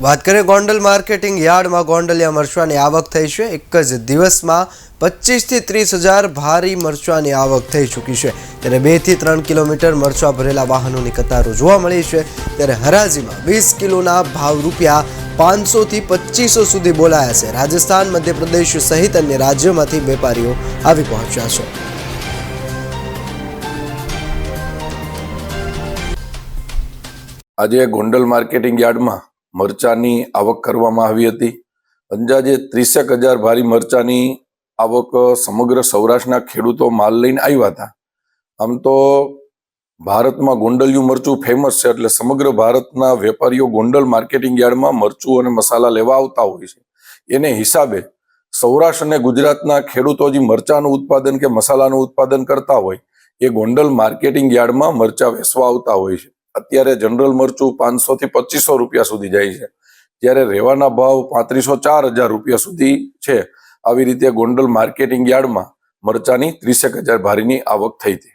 વાત કરીએ ગોંડલ માર્કેટિંગ યાર્ડમાં ગોંડલિયા મરચાની આવક થઈ છે। એક જ દિવસમાં 25 થી 30 હજાર ભારી મરચાની આવક થઈ ચૂકી છે। ત્યારે 2 થી 3 કિલોમીટર મરચા ભરેલા વાહનોની કતારો જોવા મળી છે। ત્યારે હરાજીમાં 20 કિલોના ભાવ રૂપિયા 500 થી 2500 સુધી બોલાયા છે। રાજસ્થાન, મધ્યપ્રદેશ સહિત અન્ય રાજ્યોમાંથી વેપારીઓ આવી પહોંચ્યા છે। આજે ગોંડલ માર્કેટિંગ યાર્ડમાં મરચાની આવક કરવામાં આવી હતી। અંદાજે 30,000 ભારી મરચાની આવક સમગ્ર સૌરાષ્ટ્રના ખેડૂતો માલ લઈને આવ્યા હતા। આમ તો ભારતમાં ગોંડલિયું મરચું ફેમસ છે, એટલે સમગ્ર ભારતના વેપારીઓ ગોંડલ માર્કેટિંગ યાર્ડમાં મરચું અને મસાલા લેવા આવતા હોય છે। એને હિસાબે સૌરાષ્ટ્ર અને ગુજરાતના ખેડૂતો જે મરચાનું ઉત્પાદન કે મસાલાનું ઉત્પાદન કરતા હોય એ ગોંડલ માર્કેટિંગ યાર્ડમાં મરચા વેચવા આવતા હોય છે। અત્યારે જનરલ મરચું 500 થી 2500 રૂપિયા સુધી જાય છે, જ્યારે રેવાના ભાવ 3500-4000 રૂપિયા સુધી છે। આવી રીતે ગોંડલ માર્કેટિંગ યાર્ડમાં મરચાની 30,000 ભારીની આવક થઈ હતી।